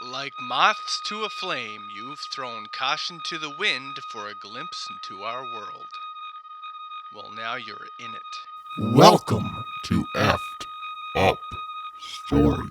Like moths to a flame, you've thrown caution to the wind for a glimpse into our world. Well, now you're in it. Welcome to Effed Up Stories.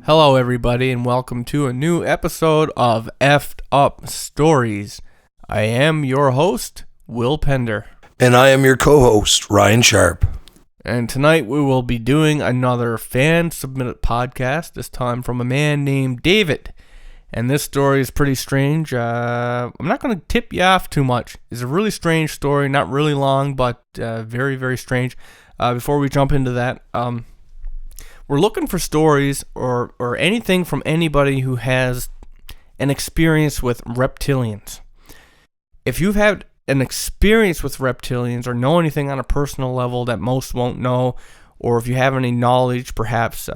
Hello, everybody, and welcome to a new episode of Effed Up Stories. I am your host, Will Pender. And I am your co-host, Ryan Sharp. And tonight we will be doing another fan-submitted podcast, this time from a man named David. And this story is pretty strange. I'm not going to tip you off too much. It's a really strange story, not really long, but very, very strange. Before we jump into that, we're looking for stories or anything from anybody who has an experience with reptilians. If you've had an experience with reptilians or know anything on a personal level that most won't know, or if you have any knowledge perhaps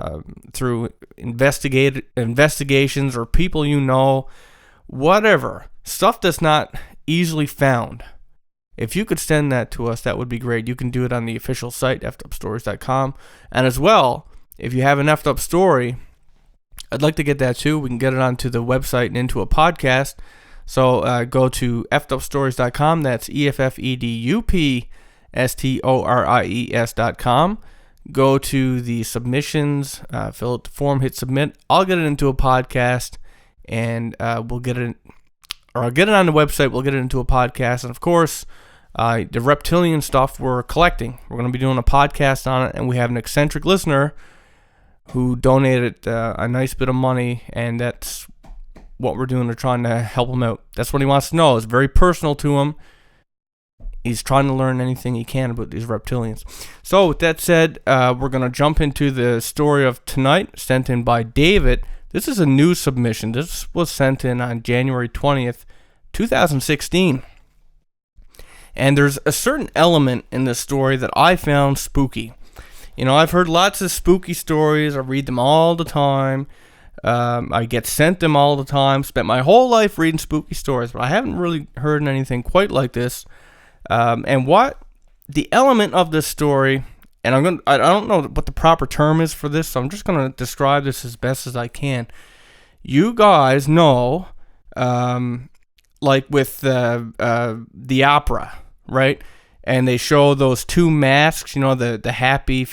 through investigations or people you know, whatever, stuff that's not easily found, if you could send that to us, that would be great. You can do it on the official site, effedupstories.com, and as well, if you have an effed up story, I'd like to get that too. We can get it onto the website and into a podcast. So go to effedupstories.com. That's effedupstories.com. Go to the submissions, fill out the form, hit submit. I'll get it into a podcast, and we'll get it, or I'll get it on the website. We'll get it into a podcast, and of course, the reptilian stuff we're collecting. We're going to be doing a podcast on it, and we have an eccentric listener who donated a nice bit of money, and that's what we're doing. We're trying to help him out. That's what he wants to know. It's very personal to him. He's trying to learn anything he can about these reptilians. So with that said, we're going to jump into the story of tonight, sent in by David. This is a new submission. This was sent in on January 20th, 2016. And there's a certain element in this story that I found spooky. You know, I've heard lots of spooky stories. I read them all the time. I get sent them all the time. Spent my whole life reading spooky stories, but I haven't really heard anything quite like this. And what the element of this story, and I don't know what the proper term is for this, so I'm just going to describe this as best as I can. You guys know, like with the opera, right? And they show those two masks, you know, the happy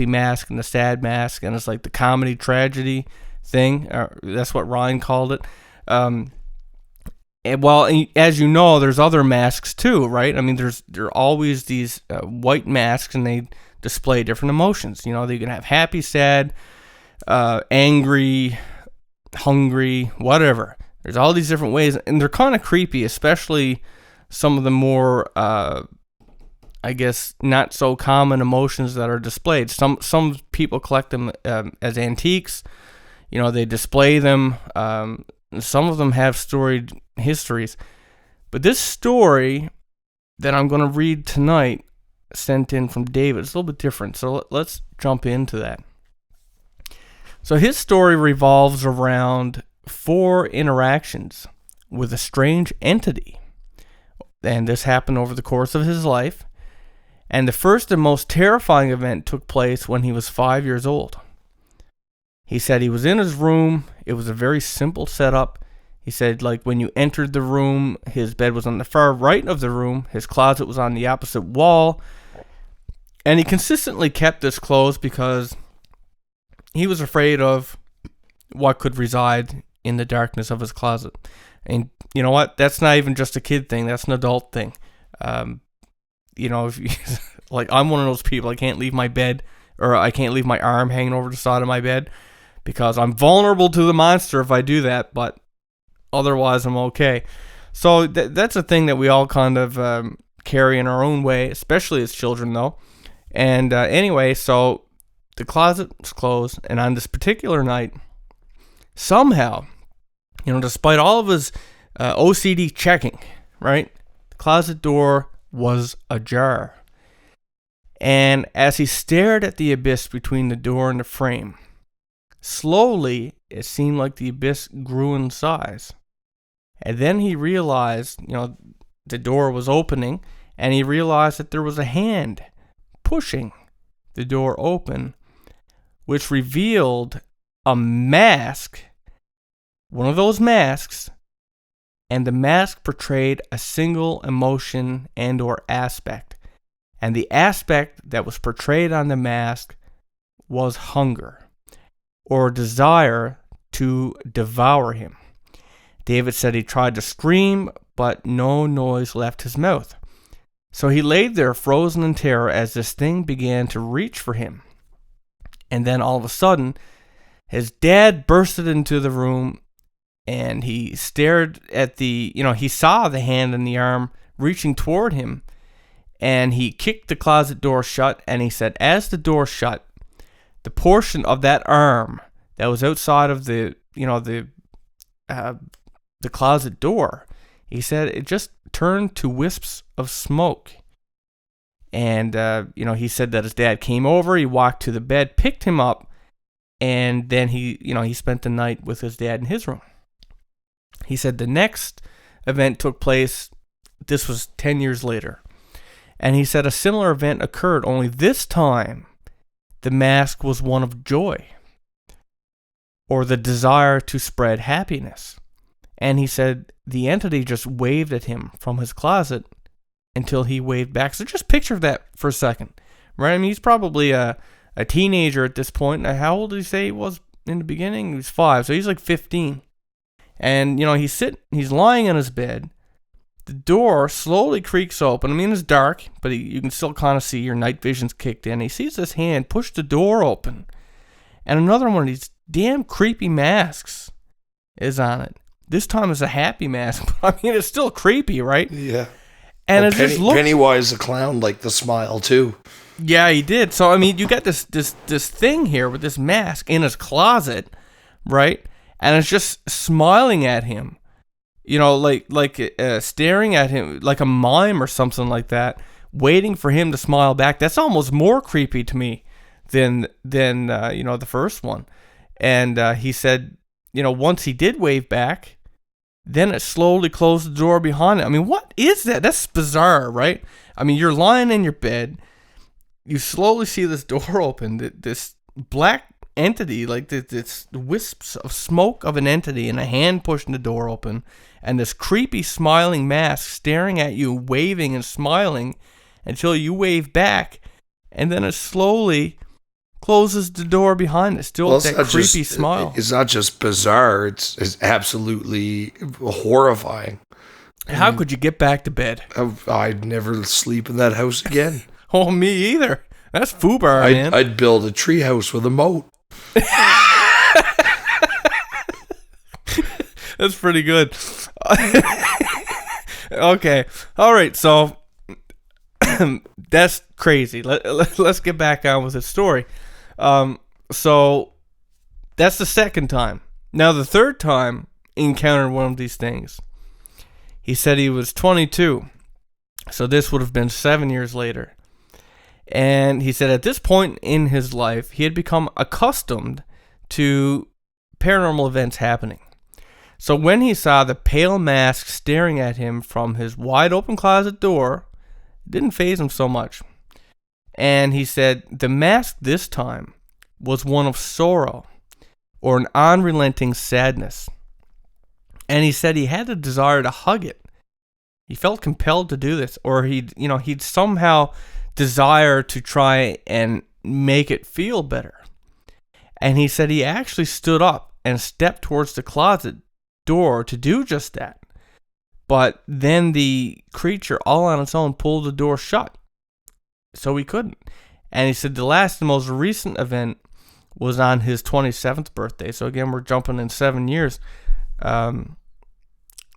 mask and the sad mask, and it's like the comedy tragedy thing. That's what Ryan called it. And well, as you know, there's other masks too, right? I mean, there are always these white masks, and they display different emotions. You know, you can have happy, sad, angry, hungry, whatever. There's all these different ways, and they're kind of creepy, especially some of the more, I guess, not so common emotions that are displayed. Some people collect them as antiques. You know, they display them. Some of them have storied histories. But this story that I'm going to read tonight, sent in from David, is a little bit different. So let's jump into that. So his story revolves around 4 interactions with a strange entity. And this happened over the course of his life. And the first and most terrifying event took place when he was 5 years old. He said he was in his room. It was a very simple setup. He said, like, when you entered the room, his bed was on the far right of the room. His closet was on the opposite wall. And he consistently kept this closed because he was afraid of what could reside in the darkness of his closet. And you know what? That's not even just a kid thing. That's an adult thing. If you, like, I'm one of those people. I can't leave my bed, or I can't leave my arm hanging over the side of my bed because I'm vulnerable to the monster if I do that. But otherwise, I'm okay. So that's a thing that we all kind of carry in our own way, especially as children, though. And anyway, so the closet was closed, and on this particular night, somehow, despite all of his OCD checking, right, the closet door was ajar. And as he stared at the abyss between the door and the frame, slowly, it seemed like the abyss grew in size. And then he realized, the door was opening, and he realized that there was a hand pushing the door open, which revealed a mask, one of those masks, and the mask portrayed a single emotion and or aspect. And the aspect that was portrayed on the mask was hunger, or desire to devour him. David said he tried to scream, but no noise left his mouth. So he laid there frozen in terror as this thing began to reach for him. And then all of a sudden, his dad bursted into the room, and he stared at he saw the hand and the arm reaching toward him, and he kicked the closet door shut, and he said, as the door shut, the portion of that arm that was outside of the closet door, he said it just turned to wisps of smoke. And, he said that his dad came over, he walked to the bed, picked him up, and then he spent the night with his dad in his room. He said the next event took place, this was 10 years later. And he said a similar event occurred, only this time the mask was one of joy, or the desire to spread happiness. And he said the entity just waved at him from his closet until he waved back. So just picture that for a second, right? I mean, he's probably a teenager at this point. How old did he say he was in the beginning? He was 5, so he's like 15. And, he's lying in his bed. The door slowly creaks open. I mean, it's dark, but you can still kind of see, your night vision's kicked in. He sees this hand push the door open. And another one of these damn creepy masks is on it. This time it's a happy mask, but I mean, it's still creepy, right? Yeah. And it just looks... Pennywise the clown, like the smile, too. Yeah, he did. So, I mean, you got this thing here with this mask in his closet, right? And it's just smiling at him, staring at him like a mime or something like that, waiting for him to smile back. That's almost more creepy to me than the first one. And he said, once he did wave back, then it slowly closed the door behind him. I mean, what is that? That's bizarre, right? I mean, you're lying in your bed, you slowly see this door open, this black entity, like this wisps of smoke of an entity, and a hand pushing the door open, and this creepy smiling mask staring at you, waving and smiling until you wave back, and then it slowly closes the door behind it. Still that creepy smile. It's not just bizarre, it's absolutely horrifying. How could you get back to bed? I'd never sleep in that house again. Oh, me either. That's foobar, man. I'd build a tree house with a moat. That's pretty good. Okay. All right. So that's crazy. Let's get back on with the story. So that's the second time. Now the third time he encountered one of these things. He said he was 22. So this would have been 7 years later. And he said at this point in his life, he had become accustomed to paranormal events happening. So when he saw the pale mask staring at him from his wide open closet door, it didn't faze him so much. And he said the mask this time was one of sorrow, or an unrelenting sadness. And he said he had a desire to hug it. He felt compelled to do this, or he'd somehow desire to try and make it feel better. And he said he actually stood up and stepped towards the closet door to do just that. But then the creature, all on its own, pulled the door shut. So he couldn't. And he said the last and most recent event was on his 27th birthday. So again, we're jumping in 7 years.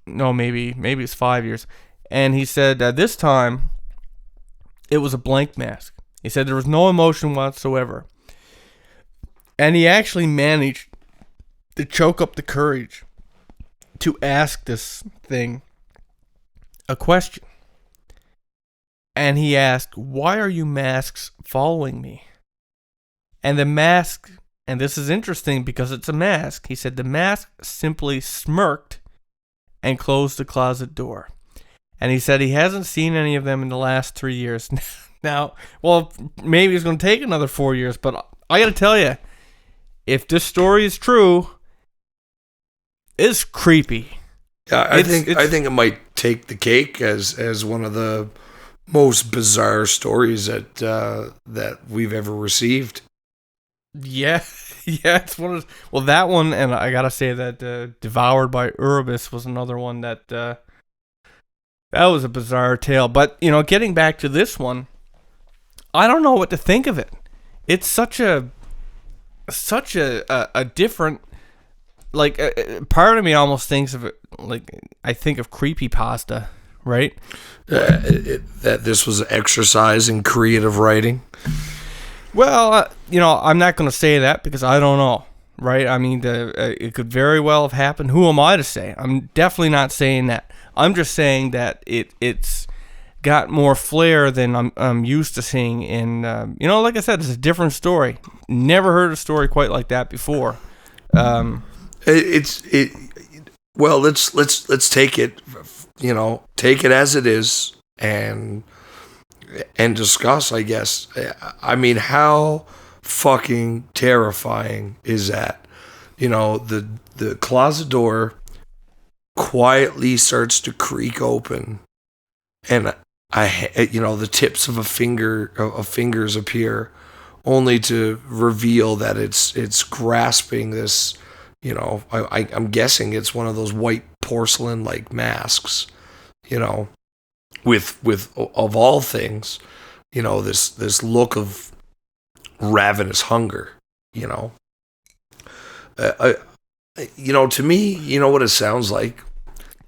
No, maybe it's 5 years. And he said this time it was a blank mask. He said there was no emotion whatsoever. And he actually managed to choke up the courage to ask this thing a question. And he asked, "Why are you masks following me?" And the mask, and this is interesting because it's a mask, he said the mask simply smirked and closed the closet door. And he said he hasn't seen any of them in the last 3 years. Now, well, maybe it's going to take another 4 years, but I got to tell you, if this story is true, it's creepy. Yeah, I think it might take the cake as one of the most bizarre stories that we've ever received. Yeah, it's one of those, well, that one, and I gotta say that Devoured by Erebus was another one that was a bizarre tale. But getting back to this one, I don't know what to think of it. It's such a different, like, part of me almost thinks of it like I think of creepypasta, right? That this was an exercise in creative writing. Well, I'm not going to say that because I don't know, right? I mean, it could very well have happened. Who am I to say? I'm definitely not saying that. I'm just saying that it's got more flair than I'm used to seeing. And like I said, it's a different story. Never heard a story quite like that before. Well, let's take it, take it as it is and discuss, I guess. I mean, how fucking terrifying is that? The closet door quietly starts to creak open, and the tips of fingers appear, only to reveal that it's grasping this. I'm guessing it's one of those white porcelain like masks. With of all things, this look of ravenous hunger. To me, what it sounds like.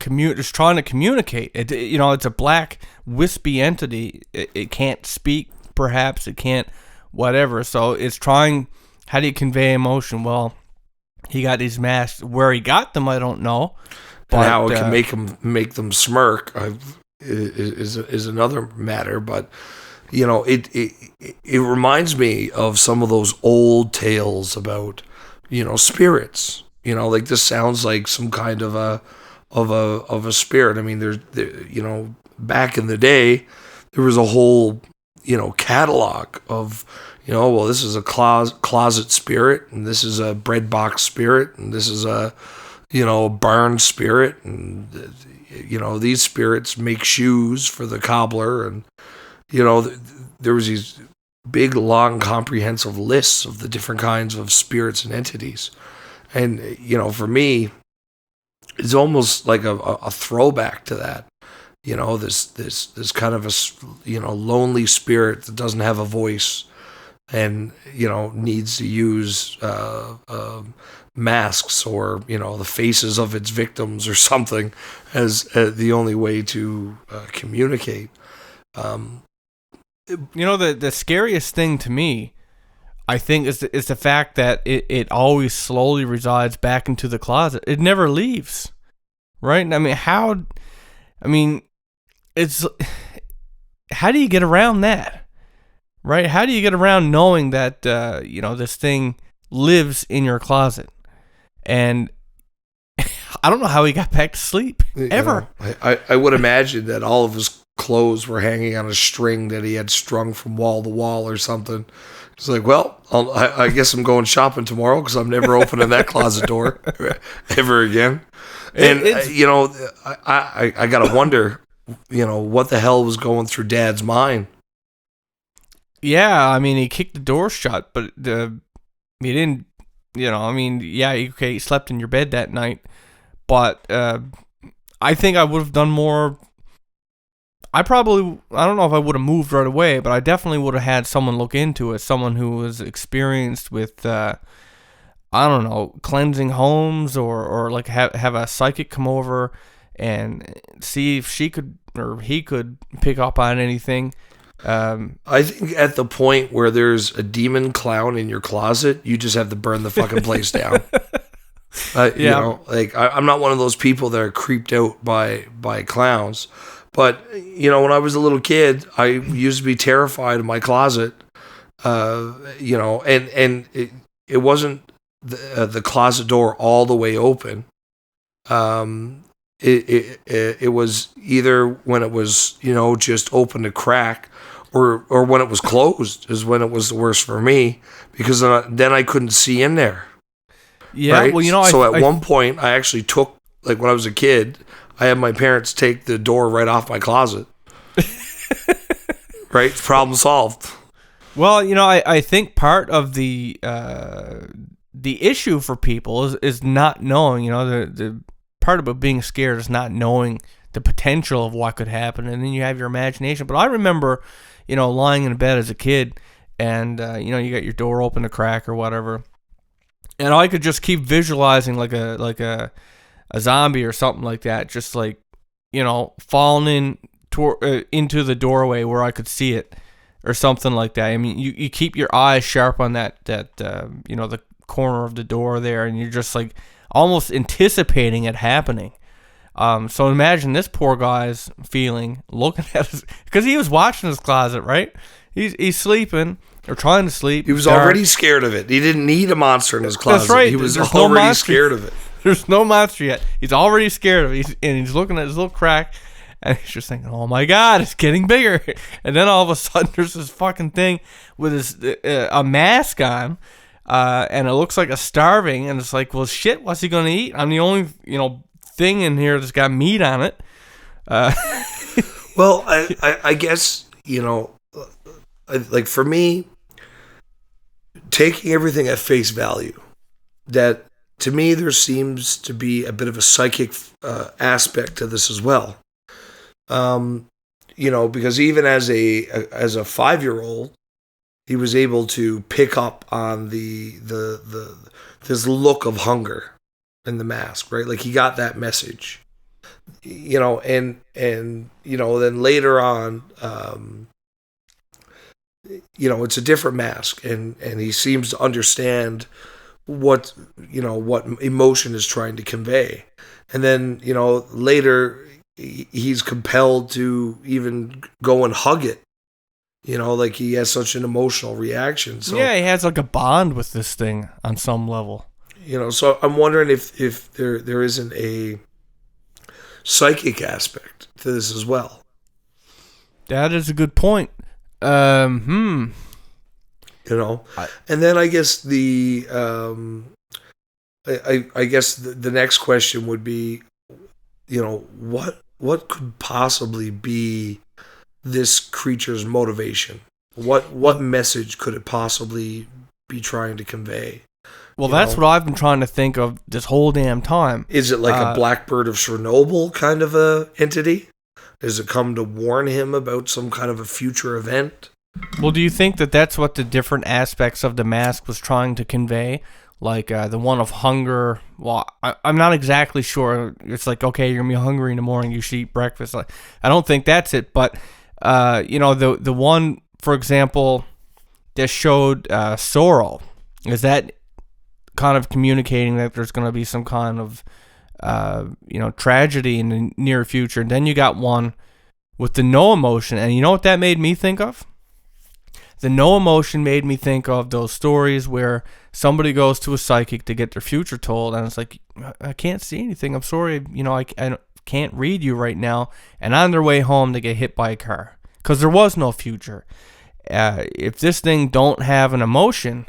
It's trying to communicate. It's a black, wispy entity. It can't speak, perhaps. It can't, whatever. So it's trying. How do you convey emotion? Well, he got these masks. Where he got them, I don't know. But how it can make them smirk is another matter. But it reminds me of some of those old tales about spirits. Like this sounds like some kind of a spirit. I mean, there's back in the day, there was a whole catalog of well, this is a closet spirit, and this is a bread box spirit, and this is a barn spirit, and these spirits make shoes for the cobbler, and there was these big, long, comprehensive lists of the different kinds of spirits and entities. And for me, it's almost like a throwback to that. This kind of a lonely spirit that doesn't have a voice, and needs to use masks or the faces of its victims or something as the only way to communicate. The scariest thing to me, I think, is the fact that it always slowly resides back into the closet. It never leaves, right? It's how do you get around that? Right? How do you get around knowing that, this thing lives in your closet? And I don't know how he got back to sleep, ever. I would imagine that all of his clothes were hanging on a string that he had strung from wall to wall or something. It's like, well, I guess I'm going shopping tomorrow because I'm never opening that closet door ever again. And I gotta wonder, what the hell was going through Dad's mind. Yeah, I mean, he kicked the door shut, but he didn't. He slept in your bed that night, but I think I would have done more. I don't know if I would have moved right away, but I definitely would have had someone look into it, someone who was experienced with, cleansing homes, or like have a psychic come over and see if she could or he could pick up on anything. I think at the point where there's a demon clown in your closet, you just have to burn the fucking place down. I'm not one of those people that are creeped out by clowns. But, when I was a little kid, I used to be terrified of my closet, and it wasn't the closet door all the way open. It was either when it was, just open to crack, or when it was closed is when it was the worst for me, because then I couldn't see in there. Yeah, right? well, So at one point, I actually took, like when I was a kid, I had my parents take the door right off my closet. Right? Problem solved. Well, I think part of the issue for people is not knowing, the part about being scared is not knowing the potential of what could happen, and then you have your imagination. But I remember, lying in bed as a kid, and you got your door open to crack or whatever, and I could just keep visualizing like a zombie or something like that, just like, falling into the doorway where I could see it or something like that. I mean, you keep your eyes sharp on that the corner of the door there, and you're just like almost anticipating it happening. So imagine this poor guy's feeling looking at his, because he was watching his closet, right? He's sleeping or trying to sleep. He was already scared of it. He didn't need a monster in his closet. That's right. He was already scared of it. There's no monster yet. He's already scared of it. He's looking at his little crack, and he's just thinking, oh my God, it's getting bigger. And then all of a sudden, there's this fucking thing with a mask on, and it looks like a starving, and it's like, well, shit, what's he going to eat? I'm the only, thing in here that's got meat on it. Well, I guess, like for me, taking everything at face value, that to me there seems to be a bit of a psychic aspect to this as well. Because even as a 5-year-old, he was able to pick up on this look of hunger in the mask, right? Like he got that message, and then later on, it's a different mask, and he seems to understand what emotion is trying to convey. And then, later he's compelled to even go and hug it, like he has such an emotional reaction. So yeah, he has like a bond with this thing on some level. So I'm wondering if there isn't a psychic aspect to this as well. That is a good point. And then I guess I guess the next question would be, what could possibly be this creature's motivation? What message could it possibly be trying to convey? Well, that's what I've been trying to think of this whole damn time. Is it like a Blackbird of Chernobyl kind of a entity? Does it come to warn him about some kind of a future event? Well, do you think that that's what the different aspects of the mask was trying to convey? Like the one of hunger. Well, I'm not exactly sure. It's like, okay, you're going to be hungry in the morning, you should eat breakfast. Like, I don't think that's it. But, the one, for example, that showed sorrow, is that kind of communicating that there's going to be some kind of, tragedy in the near future. And then you got one with the no emotion. And you know what that made me think of? The no emotion made me think of those stories where somebody goes to a psychic to get their future told, and it's like, I can't see anything. I'm sorry, I can't read you right now. And on their way home, they get hit by a car because there was no future. if this thing don't have an emotion,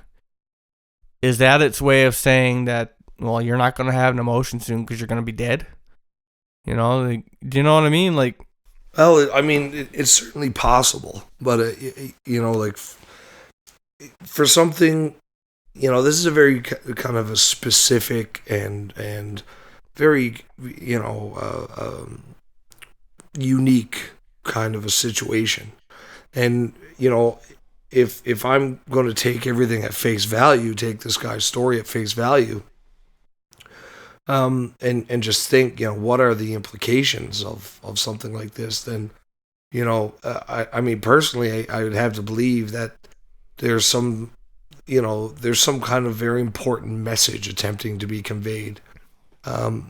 is that its way of saying that, well, you're not going to have an emotion soon because you're going to be dead? You know, like, do you know what I mean? Like, well, I mean, it's certainly possible, but you know, like for something, you know, this is a very kind of a specific and very, you know, unique kind of a situation. And, you know, if I'm going to take everything at face value, take this guy's story at face value, and just think, you know, what are the implications of something like this, then, you know, I mean, personally, I would have to believe that there's some, you know, there's some kind of very important message attempting to be conveyed.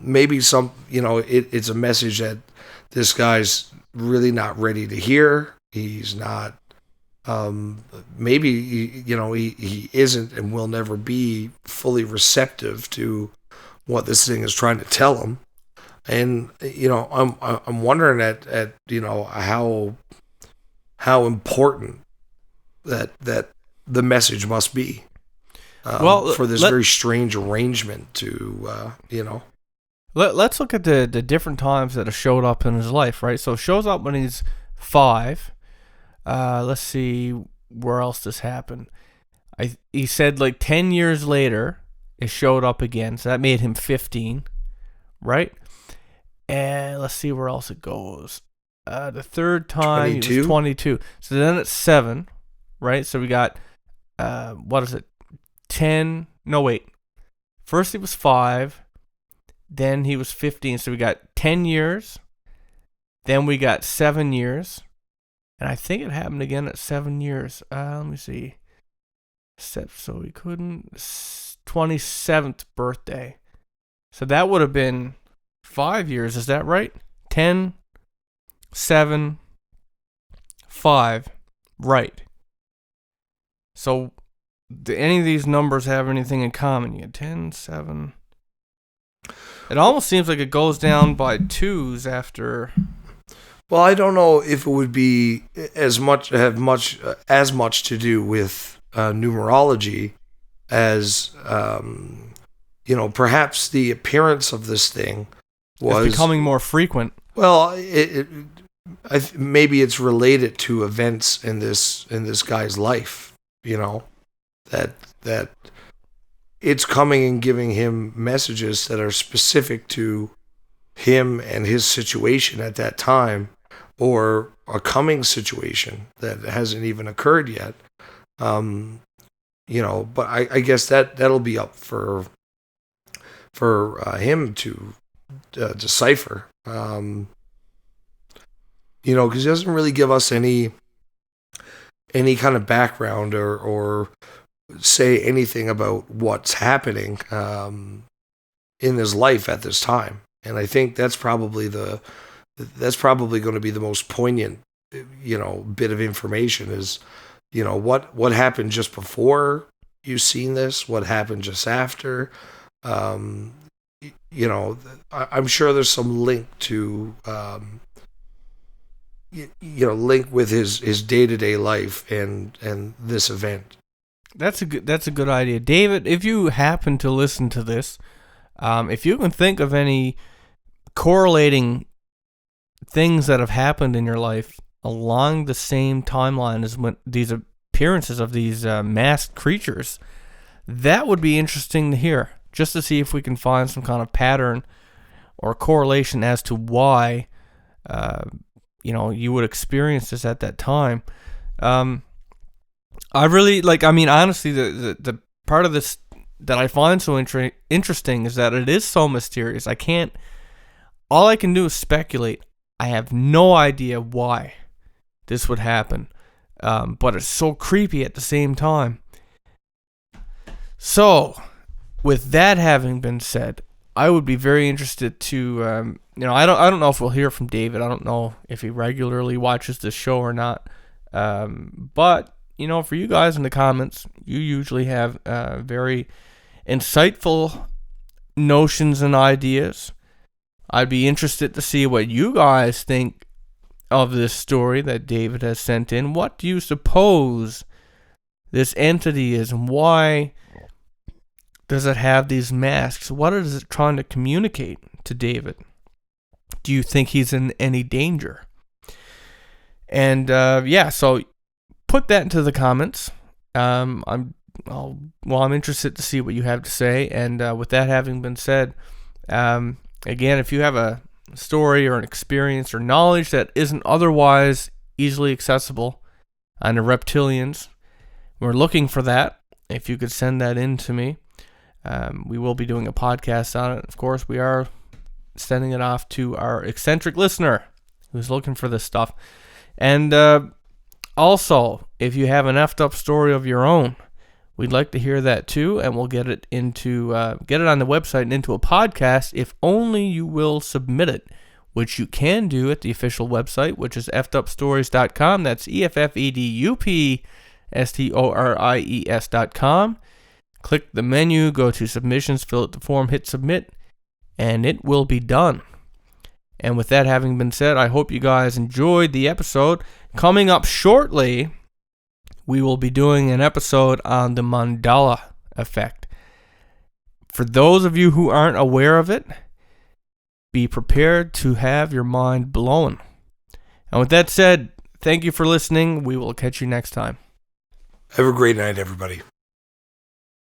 Maybe some, you know, it's a message that this guy's really not ready to hear. He's not, maybe, you know, he isn't and will never be fully receptive to what this thing is trying to tell him. And, you know, I'm wondering at you know, how important that the message must be, for this very strange arrangement to, you know. Let's look at the different times that it showed up in his life, right? So it shows up when he's 5. Let's see where else this happened. He said like 10 years later it showed up again, so that made him 15, right? And let's see where else it goes. The third time 22? He was 22. So then it's 7, right? So we got what is it? 10. No, wait. First he was 5, then he was 15. So we got 10 years. Then we got 7 years. And I think it happened again at 7 years. Let me see. So he couldn't. 27th birthday. So that would have been 5 years. Is that right? 10, 7, 5. Right. So do any of these numbers have anything in common? You had 10, 7. It almost seems like it goes down by 2s after. Well, I don't know if it would be as much to do with numerology as, you know, perhaps the appearance of this thing was it's becoming more frequent. Well, maybe it's related to events in this guy's life. You know, that it's coming and giving him messages that are specific to him and his situation at that time, or a coming situation that hasn't even occurred yet. You know, but I guess that'll be up for him to decipher. You know, because he doesn't really give us any kind of background or say anything about what's happening in his life at this time. And I think that's probably going to be the most poignant, you know, bit of information is, you know, what happened just before you've seen this, what happened just after. You know, I'm sure there's some link to, you know, link with his day-to-day life and this event. That's a good idea, David. If you happen to listen to this, if you can think of any correlating things that have happened in your life along the same timeline as when these appearances of these masked creatures, that would be interesting to hear, just to see if we can find some kind of pattern or correlation as to why you know, you would experience this at that time. I really honestly, the part of this that I find so interesting is that it is so mysterious. All I can do is speculate. I have no idea why this would happen, but it's so creepy at the same time. So, with that having been said, I would be very interested to, you know, I don't know if we'll hear from David. I don't know if he regularly watches this show or not. But, you know, for you guys in the comments, you usually have very insightful notions and ideas. I'd be interested to see what you guys think of this story that David has sent in. What do you suppose this entity is, and why does it have these masks? What is it trying to communicate to David? Do you think he's in any danger? And so put that into the comments. I'm interested to see what you have to say. And with that having been said, again, if you have a story or an experience or knowledge that isn't otherwise easily accessible on the reptilians, we're looking for that. If you could send that in to me, we will be doing a podcast on it. Of course, we are sending it off to our eccentric listener who's looking for this stuff. And also, if you have an effed up story of your own, we'd like to hear that too, and we'll get it on the website and into a podcast if only you will submit it, which you can do at the official website, which is effedupstories.com. That's EFFEDUPSTORIES.com. Click the menu, go to submissions, fill out the form, hit submit, and it will be done. And with that having been said, I hope you guys enjoyed the episode. Coming up shortly, we will be doing an episode on the mandala effect. For those of you who aren't aware of it, be prepared to have your mind blown. And with that said, thank you for listening. We will catch you next time. Have a great night, everybody.